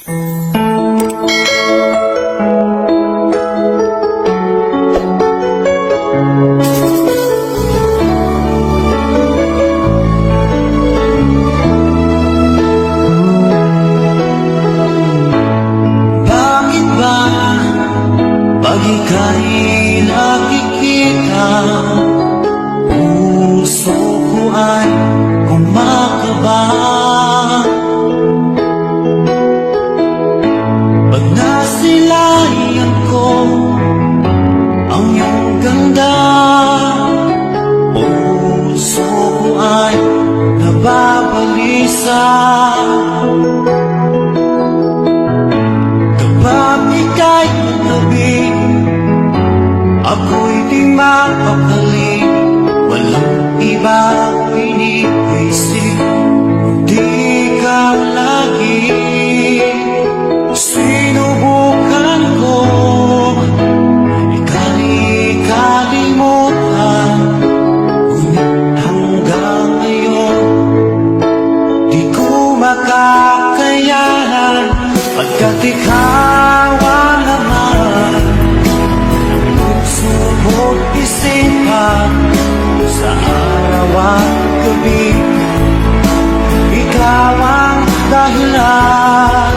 Bakit ba pag ika'y nakikita, puso ko ay kumakaba? Pag nasilayan ko ang iyong ganda, puso ko ay nababalisa. Kapag ika'y katabi, ako'y di mapakali. Walang iba iniisip, di ikaw lagi. Sinubukan ko ika'y kalimutan, ngunit hanggang ngayon di ko makakayanan. Pagkat ikaw ang laman ng puso ko't isipan, sa araw at gabi ikaw ang dahilan.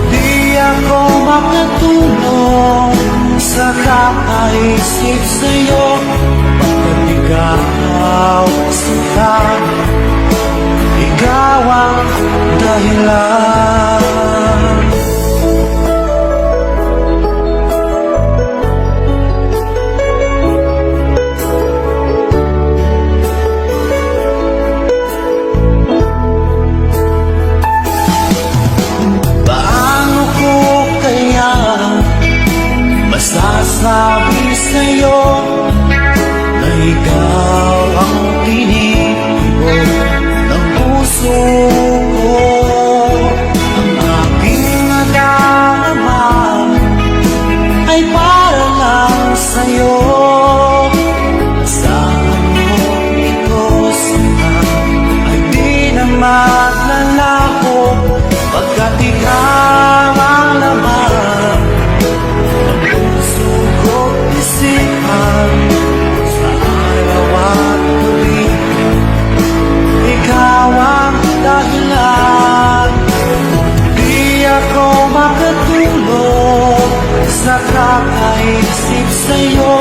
Di ako makatulog sa kakaisip sa'yo, pagkat ikaw sinta, ikaw ang dahilan. Masasabi sa'yo na ikaw ang tinitibok ng puso ko. Ang aking nadarama ay para lang sa'yo. Asahan mo ito sila ay di na maglalaho, pagkat ikaw ang laman ng puso ko't isipan, sa araw at gabi ikaw ang dahilan. Di ako makatulog sa kakaisip sa'yo,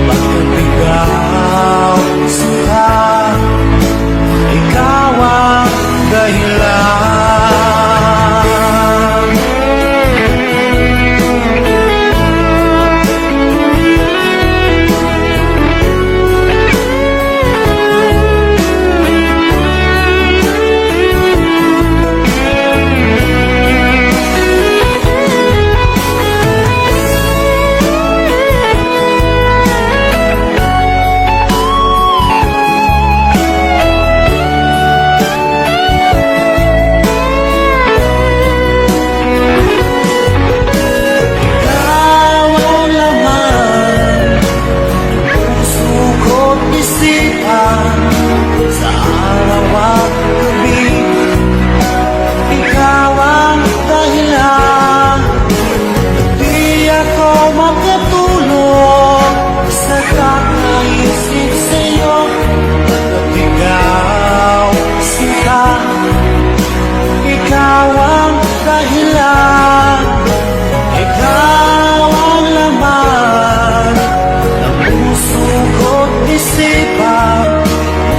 pagkat ikaw sinta, ikaw ang dahilan. Sa araw at gabi ikaw ang dahilan. Di ako makatulog sa kakaisip sa'yo, pagkat ikaw sinta, ikaw ang dahilan. Ikaw ang laman ng puso ko't isipan,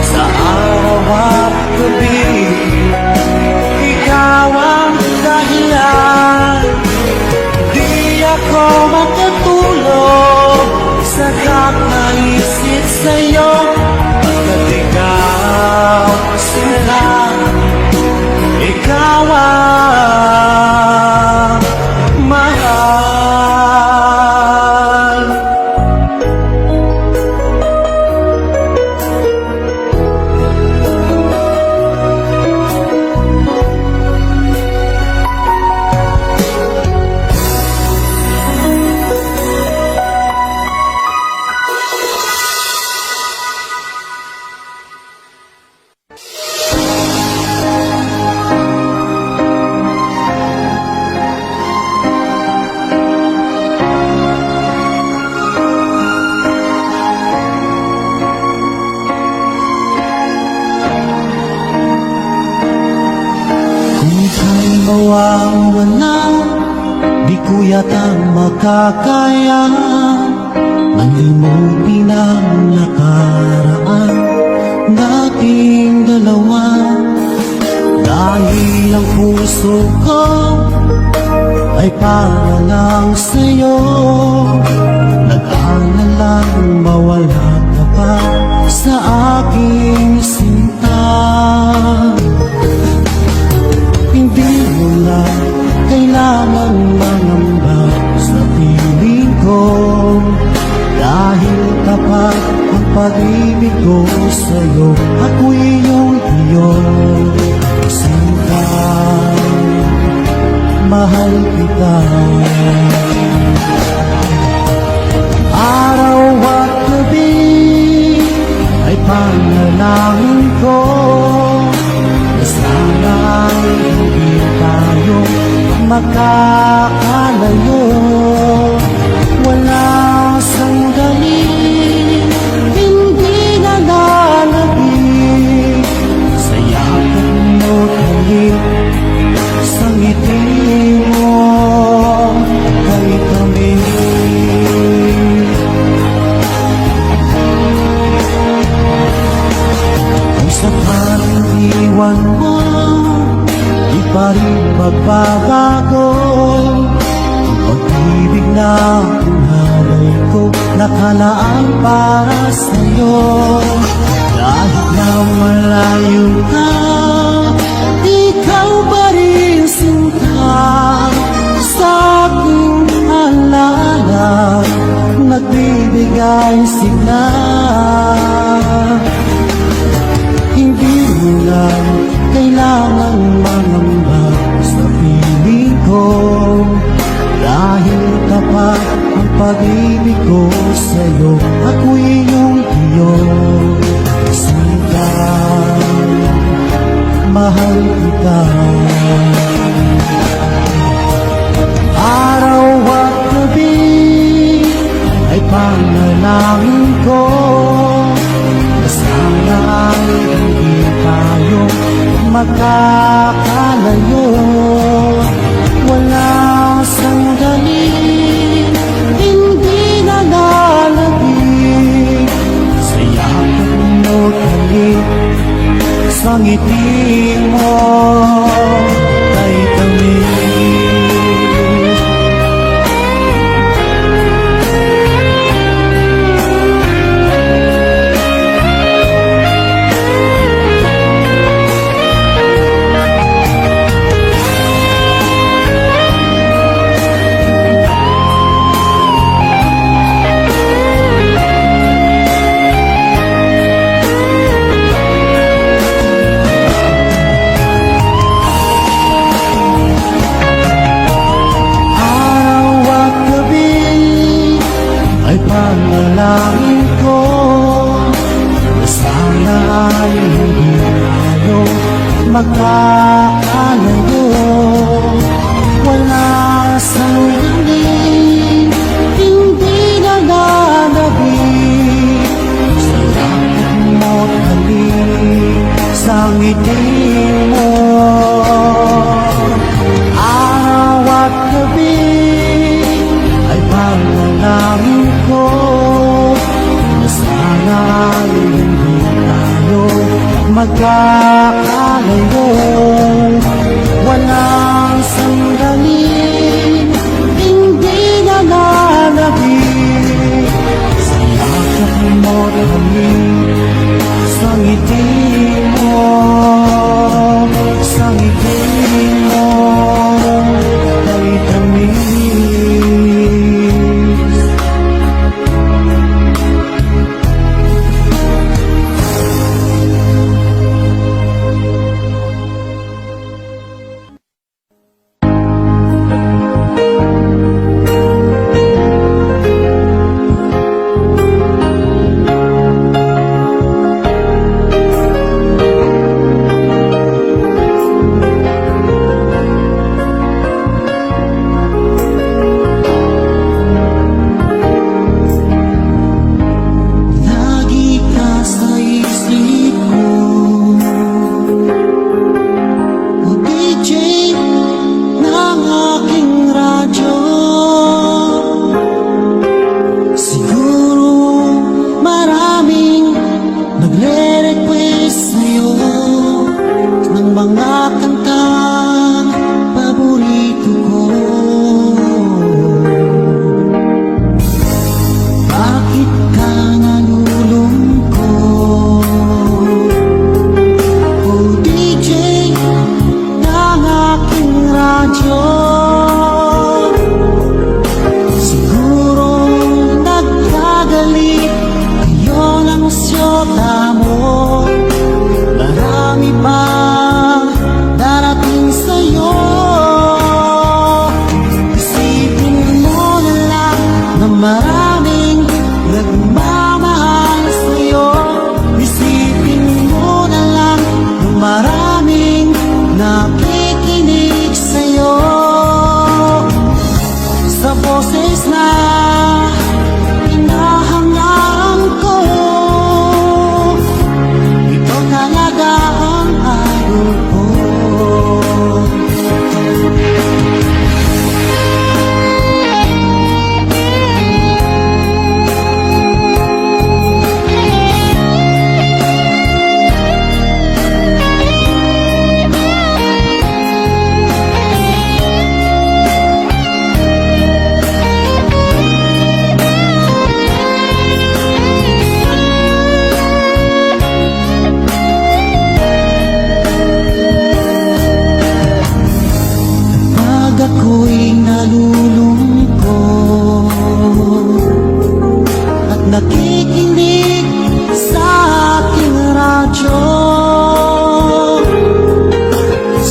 sa araw at gabi ikaw ang dahilan. Di ako makatulog sa kakaisip sa'yo, pagkat ikaw sinta, ikaw ang ika'y mawawala, di ko yata makakaya malimutin ang nakaraan nating dalawa. Dahil ang puso ko ay para lang sa'yo, nag-aalalang mawala ka pa sa aking sinta. Hindi mo na kailangan mangamba sa piling ko, dahil tapat ang pag-ibig ko sa'yo. Ako'y iyong sinta, mahal kita. Araw at gabi ay panalangin ko na sana ay hindi tayo makakalayo. Walang sandali hindi nalalabig sa yakap mo't halik, sa ngiti mo kay kami. Kung sakaling iwan mo, di pa rin magbabago ang pag-ibig na hinalay ko, nakalaan para sa'yo. Kahit na malayo ka, ikaw pa rin sinta sa aking alala, nagbibigay sigla. Hindi mo lang kailangan mangamba sa piling ko, dahil tapat ang pag-ibig ko sa'yo. Ako'y iyong sinta, mahal kita. Araw at gabi ay panalangin ko na sana ay hindi tayo makakalayo. Walang sandali hindi nalalabig sa yakap mo't halik, sa ngiti mo kay kami. Panalangin ko na sana ay hindi tayo magkakalayo. Wala sandali hindi nalalabig sa yakap mo't halik, sa ngiti mo. Araw at gabi ay panalangin ko na sana ay hindi tayo magkakalayo. Walang sandali hindi nalalabig sa yakap mo't halik, sa ngiti mo, sa ngiti mo kay kami.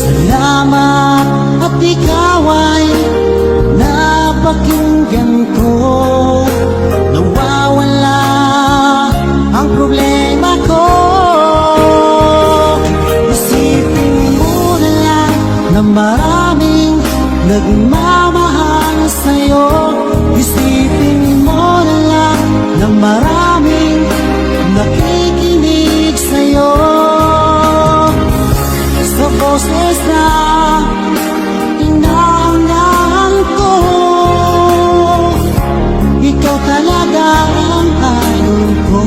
Salamat at ikaw ay napakinggan ko. Nawawala ang problema ko. Isipin mo na lang na maraming nagmamahal sa'yo. Isipin mo na lang na maraming nakikinig sa'yo. Sa boses na inaangahan ko, ikaw talaga ang idol ko.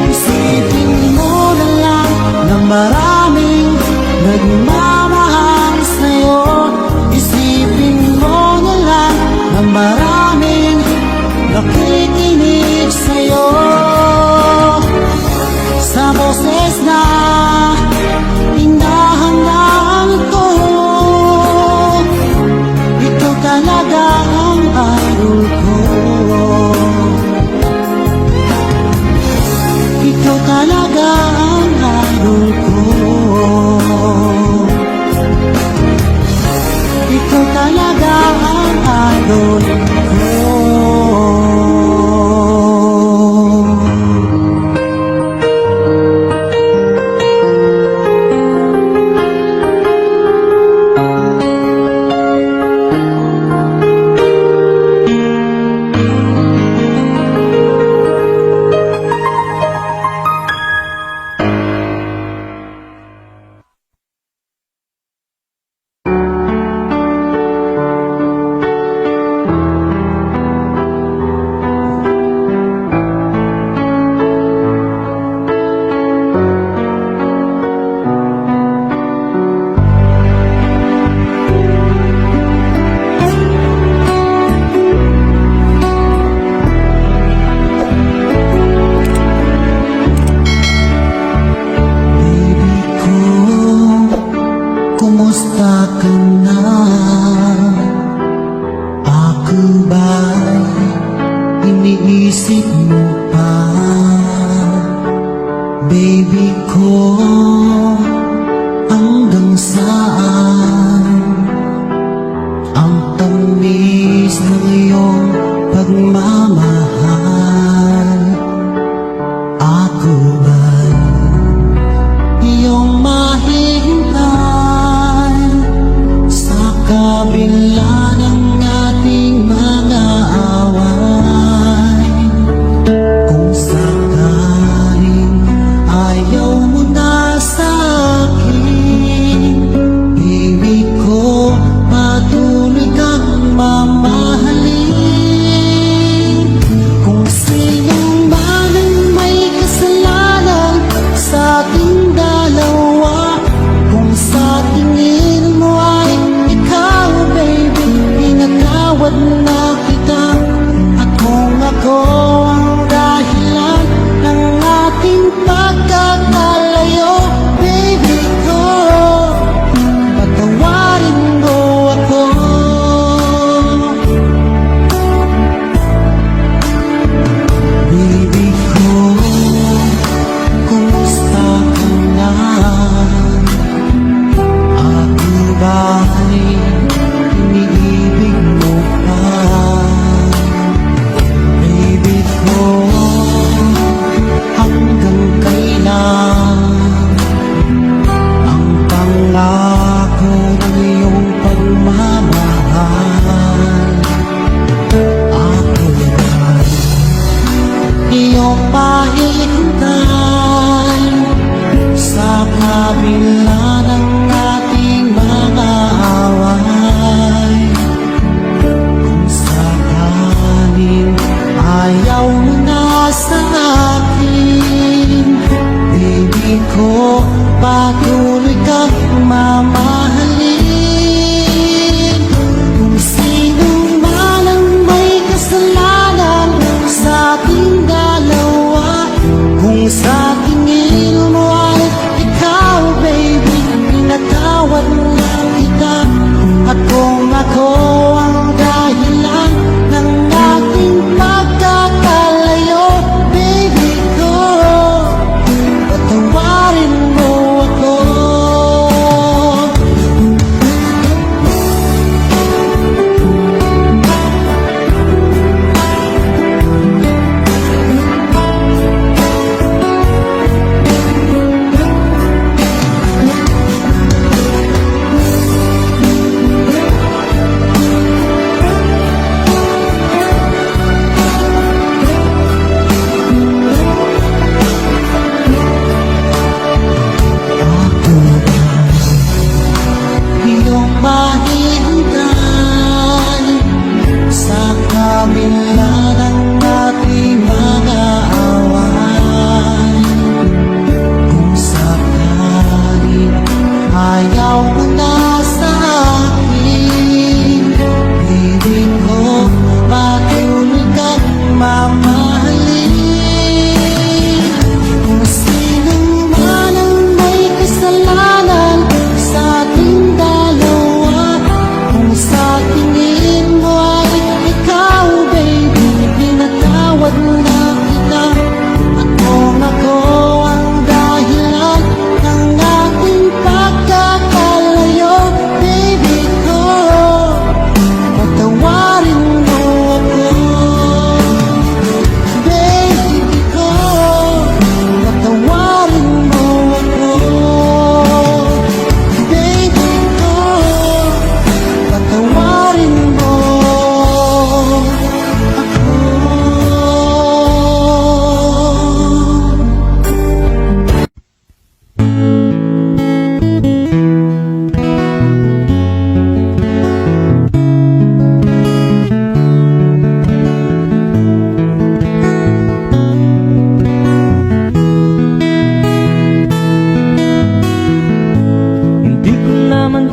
Isipin mo na lang na maraming nagmamahal sa'yo. Isipin mo na lang na maraming nakikinig sa'yo. Sa boses na hinahangaan ko, ikaw talaga ang idol ko. Ikaw talaga ang idol ko. Ikaw talaga ang idol ko. Kumusta ka na? Ako ba'y iniisip mo pa? Baby ko, hanggang saan ang tamis ng iyong pagmamahal? Ako ba'y iyong mahihintay sa kabila ng ating mga away? Kung sakaling ayaw mo na sa akin,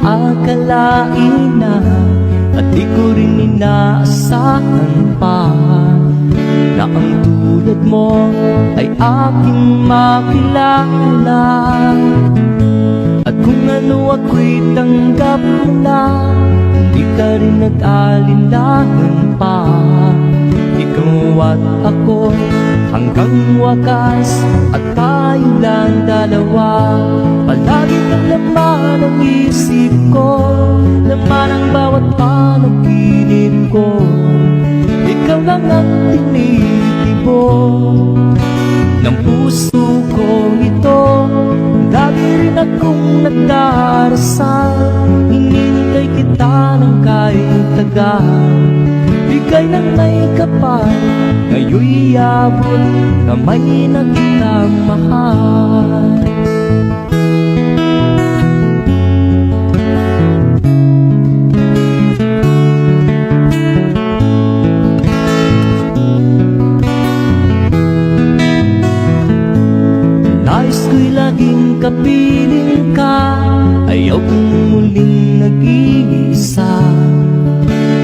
akalain na at di ko rin inaasahan pa na ang tulad mo ay aking makilala. At kung ano ako'y tanggap mo na, hindi ka rin nag-alinlangan pa. Ikaw at ako hanggang wakas, at tayo lang dalawa. Palagi kang laman ng isip ko, laman ang bawat panaginip ko. Ikaw lang ang tinitibok ng puso ko ito. Lagi rin akong nagdarasal, hinintay kita ng kahit tagal. Bigay ng may kapal, ngayon'y abot kamay na kitang mahal. Nais ko'y laging kapiling ka, ayaw kong muling nag-iisa.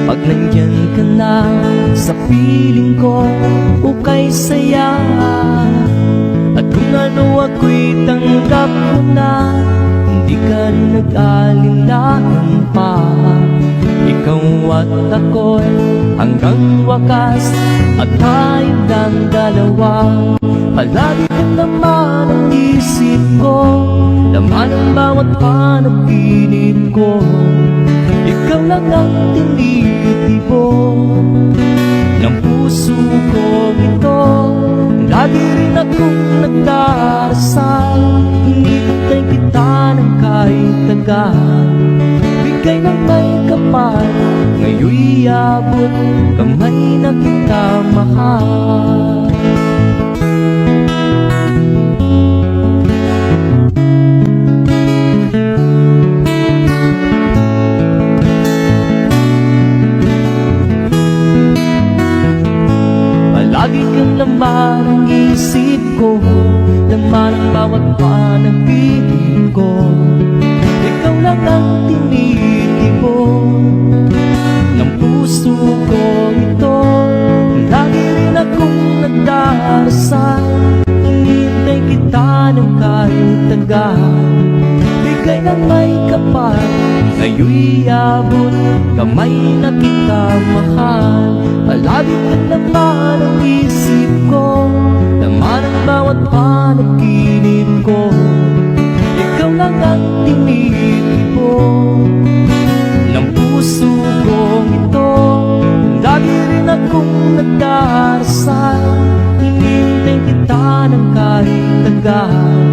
Pag nandyan ka na sa piling ko, ukay saya. At kung ano ako'y tanggap mo na, hindi ka rin nag-alinlangan pa. Ikaw at ako'y hanggang wakas, at tayo lang dalawa. Palagi kang laman ang isip ko, laman ang bawat panaginip ko. Ikaw lang ang tinitibok ng puso ko ito. Lagi rin akong nagdarasal, hinintay kita ng kahit tagal. Bigay ng may kapal, ngayon'y abot kamay na kita mahal. Lagi kang laman ang isip ko, laman ang bawat panaginip ko. Ikaw lang ang tinitibok ng puso ko ito. Lagi rin akong nagdarasal, hinintay kita ng kahit tagal. Bigay ng may kapal, ngayon'y abot kamay na kita mahal. Palagi kang laman ang isip ko, laman ang bawat panaginip ko. Ikaw lang ang tinitibok ng puso ko ito. Lagi rin akong nagdarasal, hinintay kita ng kahit tagal.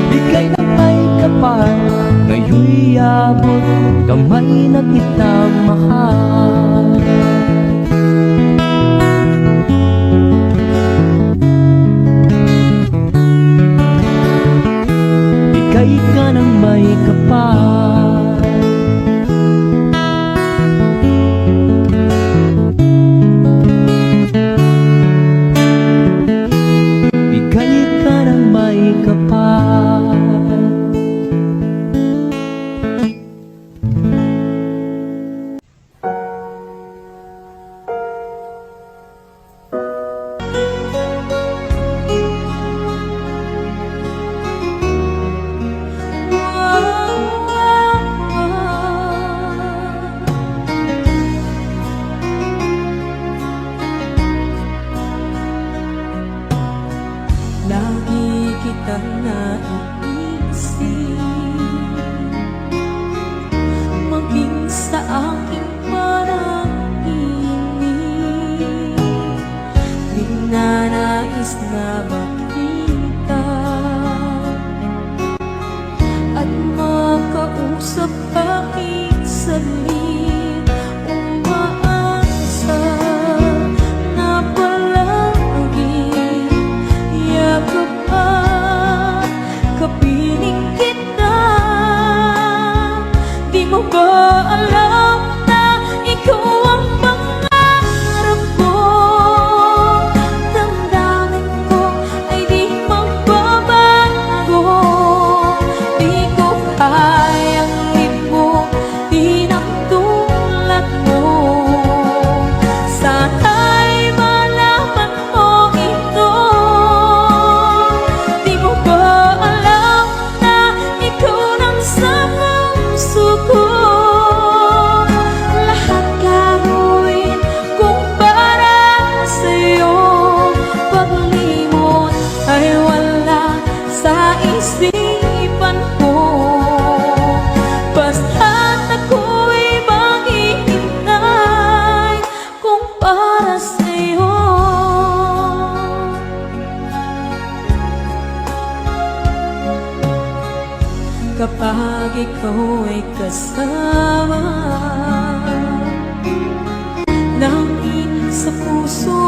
Bigay ng may kapal, ngayon'y abot kamay na kita mahal. Bigay ka ng may kapal, bigay ka ng may kapal. Lagi kitang naiisip, maging sa aking panaginip. Di na nais na makita at makausap kahit saglit. Umaasa na palagi yakap at kapiling kita. Di mo ba alam na ikaw ang pangarap ko? Damdamin ko ay di magbabago. Di ko kayang libutin may kasama. Langit sa puso